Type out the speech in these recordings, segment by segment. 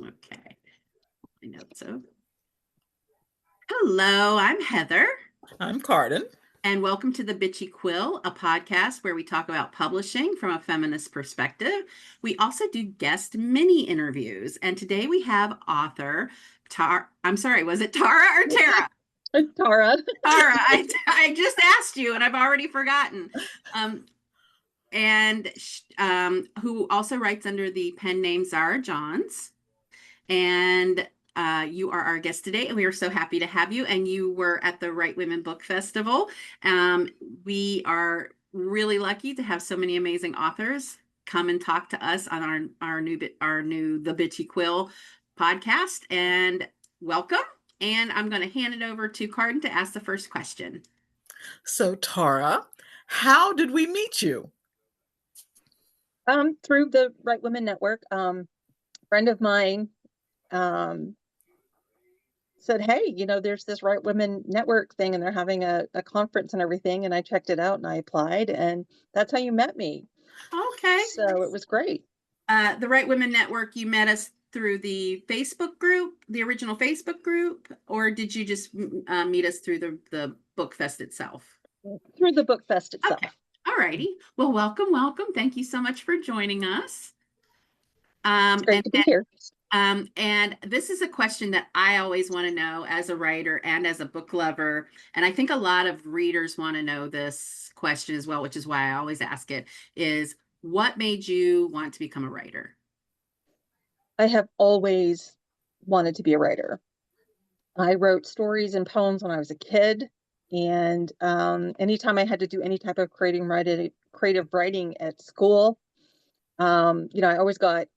Okay. I know so. Hello, I'm Heather, I'm Cardyn. and welcome to the Bitchy Quill, a podcast where we talk about publishing from a feminist perspective. We also do guest mini interviews, and today we have author Tara. I'm sorry, was it Tara or Tara? Tara. Tara. I just asked you, and I've already forgotten. Um, and who also writes under the pen name Zahra Jons. And you are our guest today, and we are so happy to have you. And you were at the Right Women Book Festival. Um, we are really lucky to have so many amazing authors come and talk to us on our new The Bitchy Quill podcast. And welcome. And I'm going to hand it over to Cardyn to ask the first question. So, Tara, how did we meet you? Through the Right Women Network. Friend of mine said, hey, there's this Right Women Network thing, and they're having a conference and everything. And I checked it out and I applied, and that's how you met me. Okay. So it was great. The Right Women Network, you met us through the Facebook group, the original Facebook group, or did you just meet us through the book fest itself? Through the book fest itself. Okay. All righty. Well, welcome. Thank you so much for joining us. It's great to be here. And this is a question that I always want to know as a writer and as a book lover. And I think a lot of readers want to know this question as well, which is why I always ask it, is what made you want to become a writer? I have always wanted to be a writer. I wrote stories and poems when I was a kid. And anytime I had to do any type of creative writing at school, I always got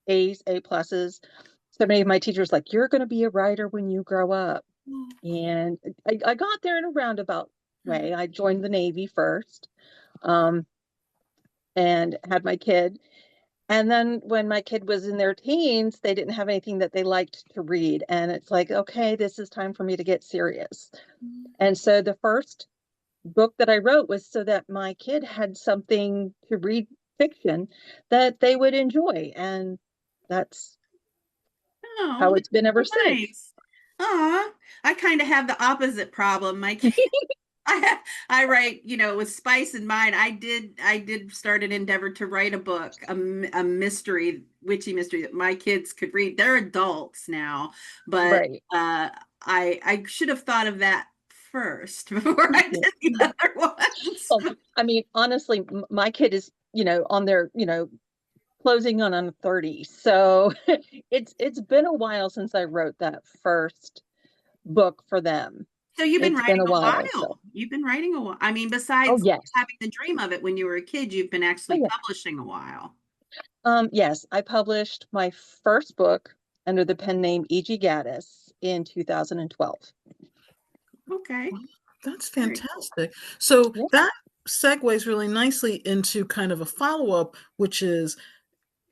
A's, A pluses. So many of my teachers like, you're going to be a writer when you grow up. And I got there in a roundabout way. I joined the Navy first, and had my kid. And then when my kid was in their teens, they didn't have anything that they liked to read. And it's like, okay, this is time for me to get serious. And so the first book that I wrote was so that my kid had something to read, fiction that they would enjoy. And that's how it's been ever since. Aw, I kind of have the opposite problem. My kid, I write, with spice in mind. I did start an endeavor to write a book, a mystery, witchy mystery that my kids could read. They're adults now, but Right. I should have thought of that first before I did the other ones. Well, I mean, honestly, my kid is, on their, closing on 30. So it's been a while since I wrote that first book for them. So you've been It's been writing a a while. while. So. You've been writing a while. I mean, Oh, besides yes. having the dream of it when you were a kid, you've been actually Oh, yeah. publishing a while. Yes, I published my first book under the pen name E.G. Gaddis in 2012. Okay. That's fantastic. So Yeah. that segues really nicely into kind of a follow-up, which is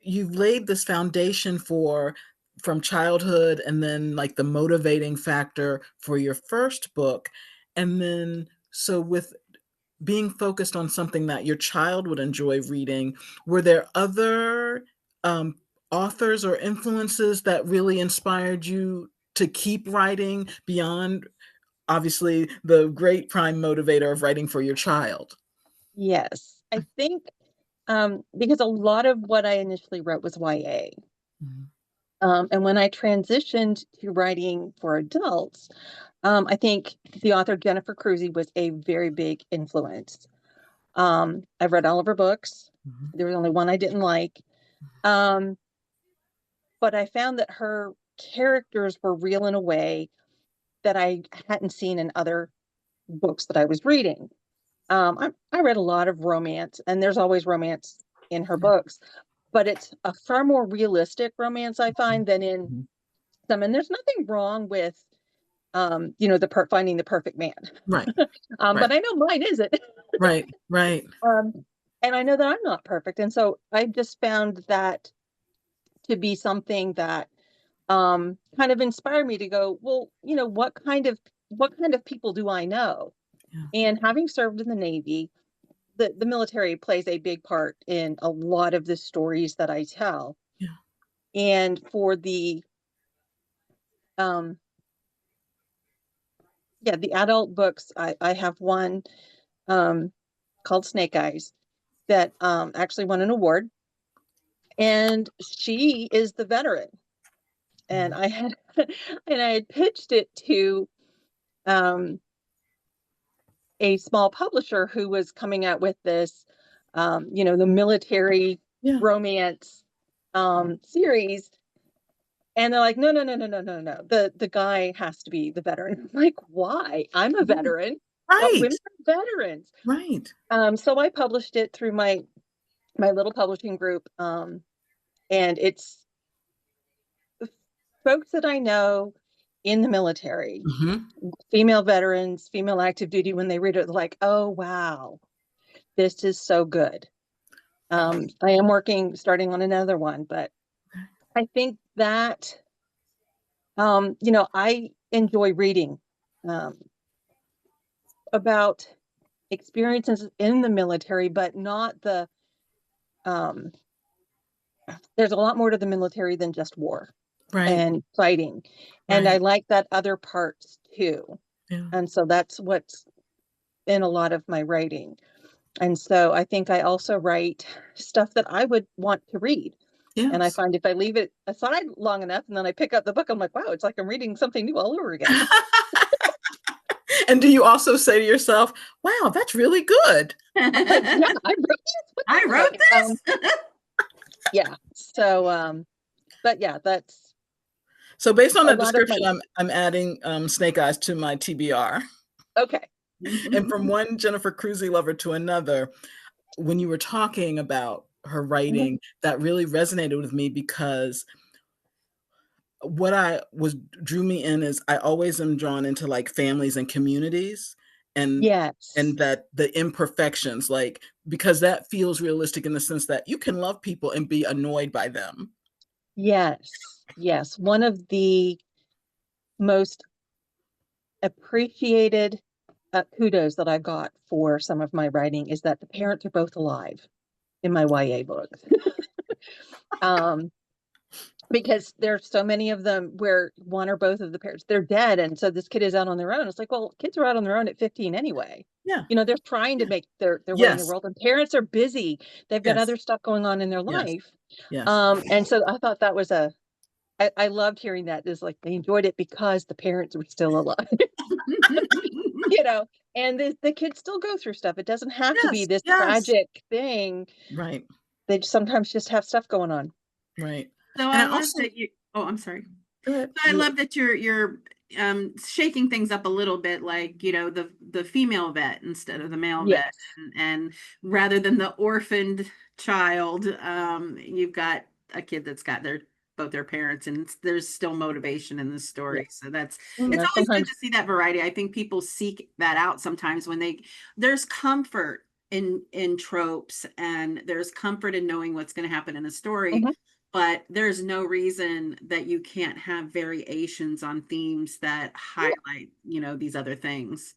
you've laid this foundation from childhood and then like the motivating factor for your first book. And then so with being focused on something that your child would enjoy reading, were there other authors or influences that really inspired you to keep writing beyond obviously the great prime motivator of writing for your child? Yes, I think because a lot of what I initially wrote was YA. Mhm. And when I transitioned to writing for adults, I think the author Jennifer Cruzy was a very big influence. I've read all of her books. Mhm. There was only one I didn't like. Um, but I found that her characters were real in a way that I hadn't seen in other books that I was reading. I read a lot of romance, and there's always romance in her books, but it's a far more realistic romance I find than in Mhm. some. And there's nothing wrong with, finding the perfect man. Right, But right, I know mine isn't. right, right. And I know that I'm not perfect, and so I just found that to be something that kind of inspired me to go, well, what kind of people do I know? Yeah. And having served in the Navy, the military plays a big part in a lot of the stories that I tell. Yeah. And for the the adult books, I have one called Snake Eyes that actually won an award, and she is the veteran. And I had and I had pitched it to a small publisher who was coming out with this the military romance series. And they're like, no, no, no, no, no, no, no. The guy has to be the veteran. I'm like, why? I'm a veteran. Right. Women are veterans. Right. So I published it through my little publishing group. And it's folks that I know in the military, female veterans, female active duty, when they read it, they're like, oh, wow, this is so good. I am starting on another one, but I think that, I enjoy reading about experiences in the military, but not there's a lot more to the military than just war and fighting. And I like that other parts too. Yeah. And so that's what's in a lot of my writing. And so I think I also write stuff that I would want to read. Yes. And I find if I leave it aside long enough and then I pick up the book, I'm like, wow, it's like I'm reading something new all over again. And do you also say to yourself, wow, that's really good? I'm like, yeah, I wrote this. Yeah. So, but yeah, that's. So based on that description, I'm adding Snake Eyes to my TBR. Okay. And from one Jennifer Cruzy lover to another, when you were talking about her writing, that really resonated with me, because what drew me in is I always am drawn into like families and communities, and and that the imperfections, like, because that feels realistic in the sense that you can love people and be annoyed by them. Yes. Yes. One of the most appreciated kudos that I got for some of my writing is that the parents are both alive in my YA books. Because there's so many of them where one or both of the parents, they're dead. And so this kid is out on their own. It's like, well, kids are out on their own at 15 anyway. Yeah. They're trying to make their way in the world, and parents are busy. They've got other stuff going on in their life. Yes. And so I thought that was I loved hearing that. It's like they enjoyed it because the parents were still alive. And the kids still go through stuff. It doesn't have to be this tragic thing. Right. They sometimes just have stuff going on. Right. So I love that you. Oh, I'm sorry. Go ahead. So I love that you're shaking things up a little bit, like the female vet instead of the male vet, and rather than the orphaned child, you've got a kid that's got both their parents, and there's still motivation in the story. So it's always good to see that variety. I think people seek that out sometimes when there's comfort in tropes, and there's comfort in knowing what's going to happen in a story. But there's no reason that you can't have variations on themes that highlight, these other things.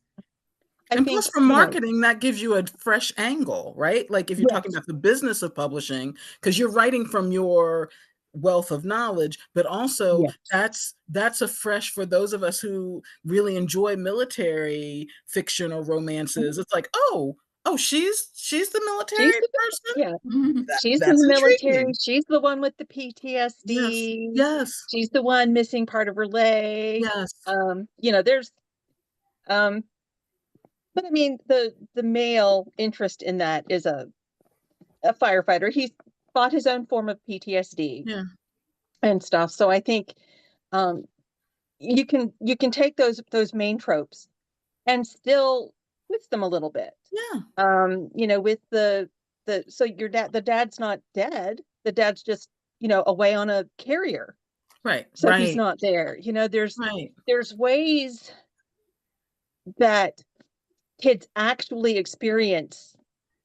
And plus, for marketing, that gives you a fresh angle, right? Like if you're talking about the business of publishing, because you're writing from your wealth of knowledge, but also that's a fresh for those of us who really enjoy military fiction or romances. It's like, oh, she's the military person. Yeah, she's in the military. Intriguing. She's the one with the PTSD. Yes. She's the one missing part of her leg. Yes. There's, but I mean, the male interest in that is a firefighter. He's fought his own form of PTSD. And stuff. So I think, you can take those main tropes and still twist them a little bit. With so the dad's not dead. The dad's just, away on a carrier. Right. So he's not there. There's ways that kids actually experience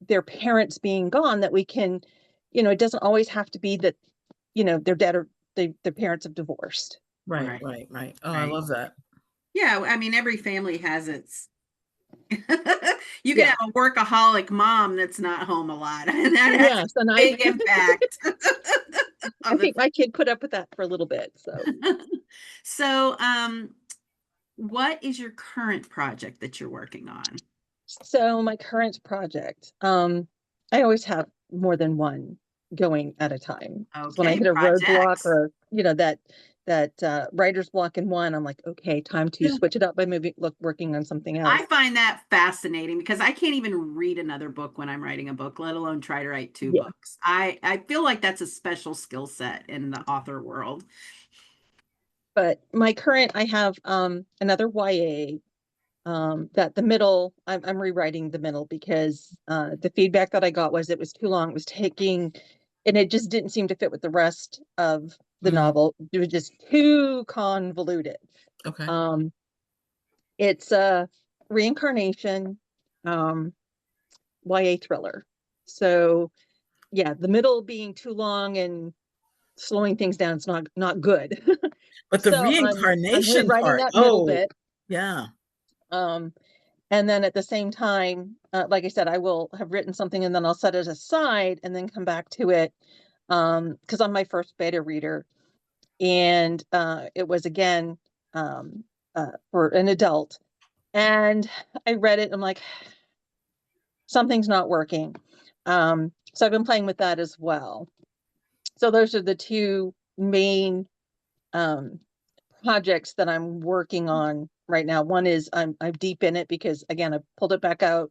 their parents being gone that we can, it doesn't always have to be that, they're dead or their parents have divorced. Right. Oh, I love that. Yeah. I mean, every family has its you can have a workaholic mom that's not home a lot, and that has a big impact of think my kid put up with that for a little bit. So, So, what is your current project that you're working on? so my current project, I always have more than one going at a time. Because when I Okay, hit a roadblock projects. or, that writer's block in one, I'm like, okay, time to Yeah. switch it up by working on something else. I find that fascinating because I can't even read another book when I'm writing a book, let alone try to write two Yeah. books. I feel like that's a special skill set in the author world. But I have another YA that the middle, I'm rewriting the middle because the feedback that I got was it was too long. It was taking, and it just didn't seem to fit with the rest of the novel. It was just too convoluted. Okay. It's a reincarnation YA thriller. So yeah, the middle being too long and slowing things down is not good. But the So I'm reincarnation rewriting part, that middle oh, bit. yeah. And then at the same time, like I said, I will have written something and then I'll set it aside and then come back to it. Because I'm my first beta reader. And it was again for an adult. And I read it. I'm like, something's not working. So I've been playing with that as well. So those are the two main projects that I'm working on right now. One is I'm deep in it because again, I pulled it back out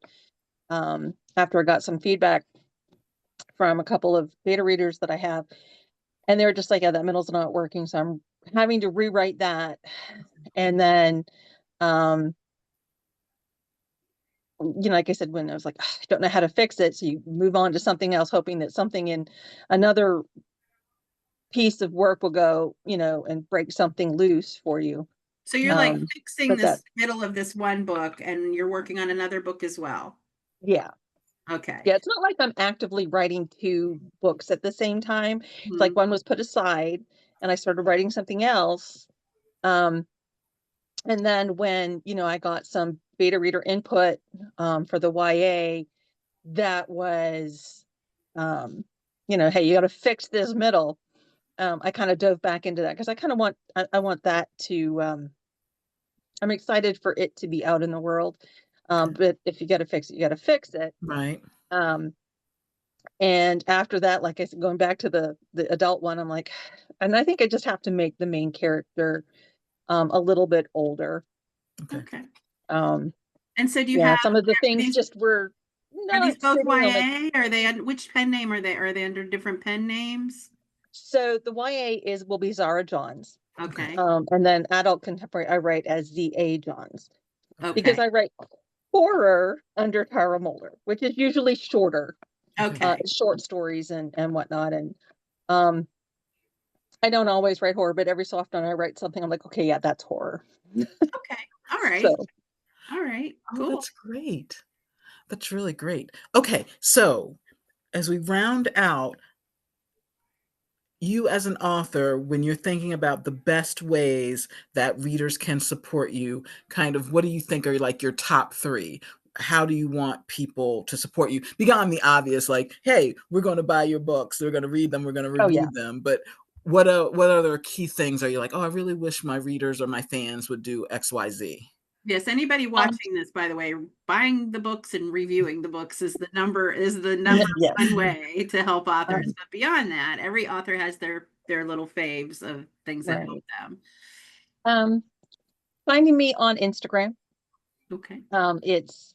after I got some feedback from a couple of beta readers that I have, and they were just like, yeah, that middle's not working. So I'm having to rewrite that. And then, like I said, when I was like, I don't know how to fix it. So you move on to something else, hoping that something in another piece of work will go, and break something loose for you. So you're like fixing But this middle of this one book and you're working on another book as well. yeah. Okay. Yeah, it's not like I'm actively writing two books at the same time. It's like one was put aside and I started writing something else. And then when, I got some beta reader input for the YA, that was, hey, you got to fix this middle. I kind of dove back into that because I kind of I want that to, I'm excited for it to be out in the world. But if you got to fix it, you got to fix it. Right. And after that, like I said, going back to the adult one, I'm like, and I think I just have to make the main character a little bit older. Okay. Um, And so do you yeah, have some of the things these, just were are these not both sitting on YA? Are they which pen name are they? Are they under different pen names? So the YA will be Zahra Jons. Okay. And then adult contemporary I write as ZA Jons. Because Okay. I write horror under Tara Moeller, which is usually shorter. Okay. Short stories and whatnot. And I don't always write horror, but every so often I write something. I'm like, okay, yeah, that's horror. Okay. All right. So, All right. Oh, Cool. that's great. That's really great. Okay, so as we round out, you as an author, when you're thinking about the best ways that readers can support you, kind of what do you think are like your top three? How do you want people to support you? Beyond the obvious, like, hey, we're going to buy your books, we're going to read them, we're going to oh review yeah. them. But what other key things are you like, oh, I really wish my readers or my fans would do XYZ? Yes, anybody watching this, by the way, buying the books and reviewing the books is the number Yes. one way to help authors. Um, But beyond that, every author has their little faves of things that help right. them. Finding me on Instagram. Okay. It's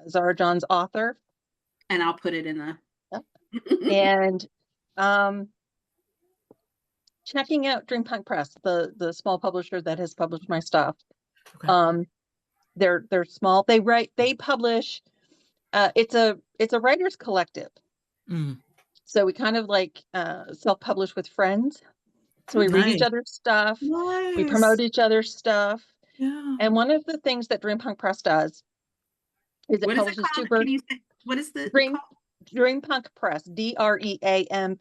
Zahra Jons Author. And I'll put it in the And checking out Dream Punk Press, the small publisher that has published my stuff. Okay. They're small. They publish. It's a writers collective. Mm. So we kind of like self-publish with friends. So we read each Nice. other's stuff. We Nice. promote each other's stuff. Yeah. And one of the things that Dream Punk Press does is it what is it publishes two called? Can you say what is the Dream called? Dream Punk Press, DreamPunk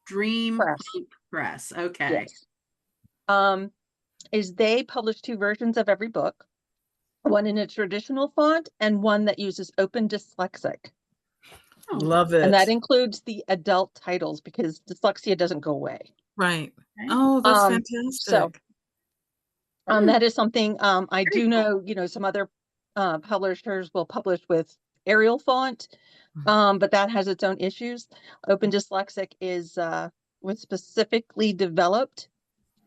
Dream Press. Punk Press. Okay. Yes. Is they publish two versions of every book, one in a traditional font and one that uses Open Dyslexic. Oh, Love it. And that includes the adult titles because dyslexia doesn't go away. Right. okay. Oh, that's So fantastic. that is something I Very do know, you know, some other publishers will publish with Arial font, but that has its own issues. Open Dyslexic is was specifically developed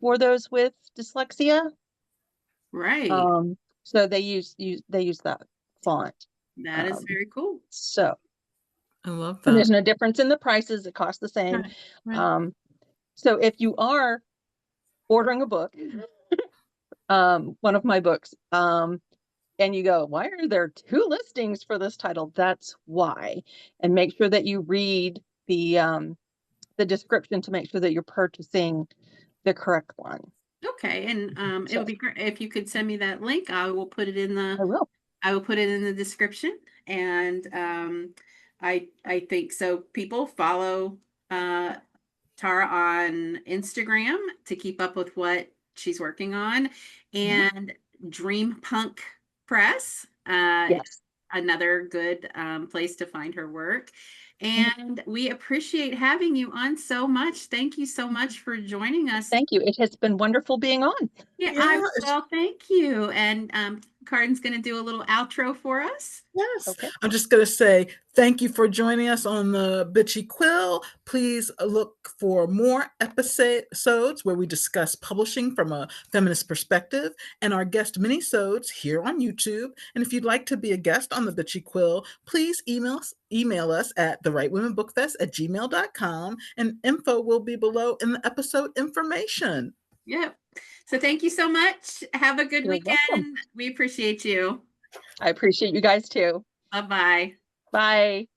for those with dyslexia. Right. So they use that font. That is very cool. So I love and there's that. no difference in the prices. It costs the same. Right. Right. So if you are ordering a book, one of my books, and you go, why are there 2 listings for this title? That's why. And make sure that you read the description to make sure that you're purchasing the correct one. Okay, and it So would be great if you could send me that link. I will put it in I will. the description. And I think so. People follow Tara on Instagram to keep up with what she's working on, and Dream Punk Press, Yes. another good place to find her work. And we appreciate having you on so much. Thank you so much for joining us. Thank you. It has been wonderful being on. Yeah, Yeah, well, thank you. And Cardyn's going to do a little outro for us. yes. Okay. I'm just going to say thank you for joining us on the Bitchy Quill. Please look for more episodes where we discuss publishing from a feminist perspective and our guest mini-sodes here on YouTube. And if you'd like to be a guest on the Bitchy Quill, please email us at therightwomenbookfest@gmail.com, and info will be below in the episode information. Yep. So thank you so much. Have a good You're welcome. weekend. We appreciate you. I appreciate you guys too. Bye-bye. Bye.